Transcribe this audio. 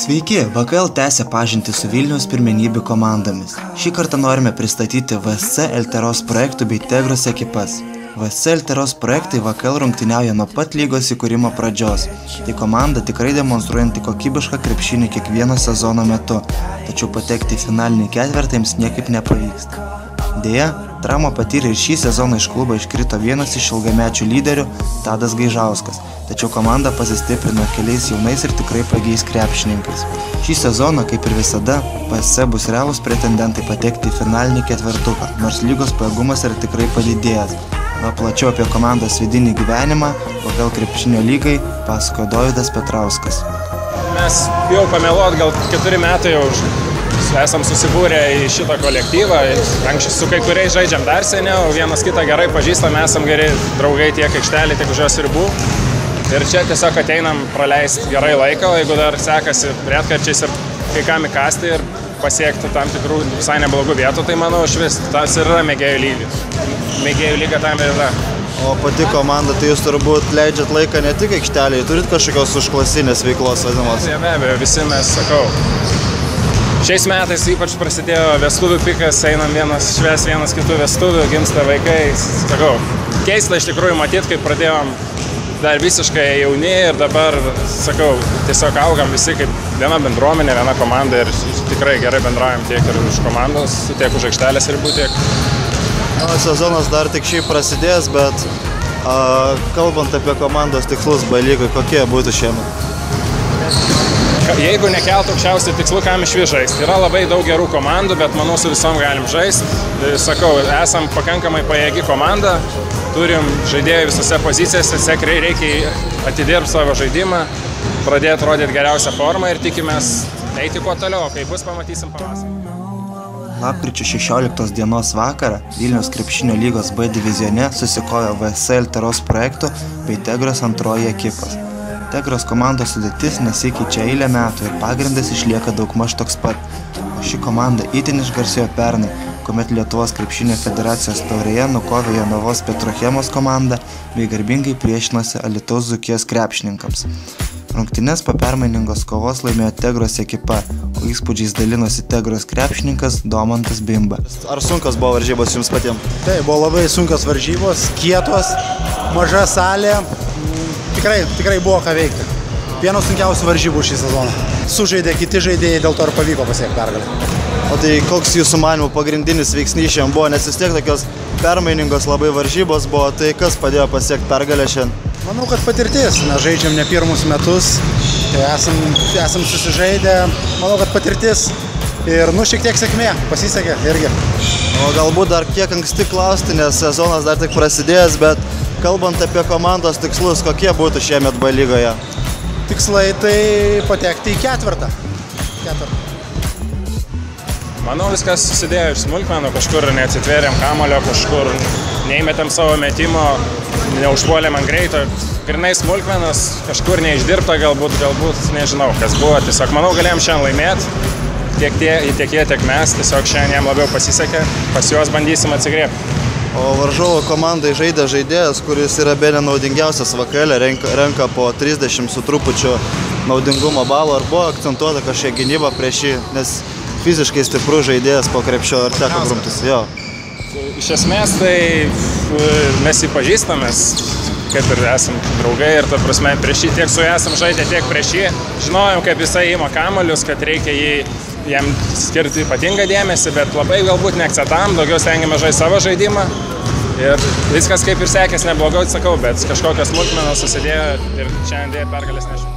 Sveiki, VKL tęsia pažintį su Vilniaus pirmenybių komandomis. Šį kartą norime pristatyti VSC Elteros projektų bei Tegros ekipas. VSC Elteros projektai VKL rungtyniauja nuo pat lygos įkūrimo pradžios. Tai komanda tikrai demonstruojanti kokybišką krepšinį kiekvieno sezono metu, tačiau patekti į finalinį ketvertą jiems niekaip nepavyksta. Deja, traumą patyrė ir šį sezoną iš klubo iškrito vienas iš ilgamečių lyderių Tadas Gaižauskas, tačiau komanda pasistiprino keliais jaunais ir tikrai pragiais krepšininkais. Šį sezoną, kaip ir visada, VSC bus realūs pretendentai patekti į finalinį ketvertuką, nors lygos pajėgumas yra tikrai padidėjęs. O plačiau apie komandos vidinį gyvenimą VKL krepšinio lygai pasakojo Dovydas Petrauskas. Mes jau pameluot gal 4 metai jau esam susibūrę į šitą kolektyvą. Anksčiau su kai kuriais žaidžiam dar seniau, vienas kitą gerai pažįstam, esam geri draugai tiek aikštelį, tiek už jos ribų. Ir čia tiesiog ateinam praleisti gerai laiką, o jeigu dar sekasi retkarčiais ir kai kam įkasti ir pasiekti tam tikrų visai neblogų vietų, tai manau švis, tas ir yra mėgėjų lygis. Mėgėjų lyga tam ir yra. O pati komanda, tai jūs turbūt leidžiat laiką ne tik aikštelėje, turit kažkokios užklasinės veiklos vadinamos? Be abejo, visi mes, sakau, šiais metais ypač prasidėjo vestuvių pikas, einam švęs vienas kitų vestuvių, gimsta vaikai, sakau, keista iš tikrųjų matyti, kaip pradėjom dar visiškai jauni ir dabar, sakau, tiesiog augam visi kaip viena bendruomenė, viena komanda ir tikrai gerai bendraujam tiek ir už komandos, tiek už aikštelės ribų, tiek. Sezonas dar tik šiaip prasidės, bet kalbant apie komandos tikslus B lygai, kokie būtų šiemet? Jeigu nekeltų aukščiausių tikslų, kam išvis žaisti. Yra labai daug gerų komandų, bet manau su visom galim žaisti. Sakau, esam pakankamai pajėgi komanda, turim žaidėjų visose pozicijose, sekrai reikia atidirbti savo žaidimą, pradėti rodyti geriausią formą ir tikimės eiti kuo toliau, kai bus pamatysim pavasarį. Lapkričio 16 dienos vakarą Vilniaus krepšinio lygos B divizione susikojo VSC Elteros projektų bei Tegros antroji ekipos. Tegros komandos sudėtis nesikeičia eilę metų ir pagrindas išlieka daugmaž toks pat. O ši komanda itin išgarsėjo pernai, kuomet Lietuvos krepšinio federacijos taurėje nukovė Jonavos Petrochemos komandą bei garbingai priešinosi Alytaus Dzūkijos krepšininkams. Rungtynes po permainingos kovos laimėjo Tegros ekipa, o įspūdžiais dalinosi Tegros krepšininkas Domantas Bimba. Ar sunkios buvo varžybos jums patiems? Tai buvo labai sunkios varžybos, kietos, maža salė. Tikrai buvo ką veikti. Vienos sunkiausių varžybų šį sezoną. Sužaidė kiti žaidėjai, dėl to ir pavyko pasiekti pergalę. O tai koks jūsų manymų pagrindinis veiksnys šiandien buvo, nes vis tiek tokios permainingos labai varžybos buvo, tai kas padėjo pasiekti pergalę šiandien? Manau, kad patirtis. Mes žaidžiam ne pirmus metus, esam susižaidę. Manau, kad patirtis ir šiek tiek sėkmė pasisekė irgi. O galbūt dar kiek anksti klausti, nes sezonas dar tik prasidėjęs, bet kalbant apie komandos tikslus, kokie būtų šiemet B lygoje? Tikslai tai patekti į ketvertą. Manau, viskas susidėjo iš smulkmenų, kažkur neatsitvėrėm kamulio, kažkur neįmetėm savo metimo, neužpuolėm ant greito. Grinai smulkmenas, kažkur neišdirbta, galbūt nežinau, kas buvo. Tiesiog manau, galėjom šiandien laimėti. Tiek jie, tiek mes. Tiesiog šiandien jiem labiau pasisekė. Pas juos bandysim atsigriebti. O varžovo komandai žaidė žaidėjas, kuris yra bene naudingiausias VKL, renka po 30 su trupučiu naudingumo balų. Ar buvo akcentuota kažkiek gynyba prieš jį, nes fiziškai stiprus žaidėjas po krepšio ar teko grumtis? Jo. Iš esmės tai mes jį pažįstamės, kaip ir esam draugai ir ta prasme prieš jį tiek su juo esam žaidę, tiek prieš jį. Žinojom, kaip jisai ima kamuolius, kad reikia jam skirti ypatingą dėmesį, bet labai galbūt neakcentam, daugiau stengiame žaisti savo žaidimą. Ir viskas kaip ir sekės neblogai, sakau, bet kažkokios smulkmenos susidėjo ir šiandien dėjo pergalės nežinau.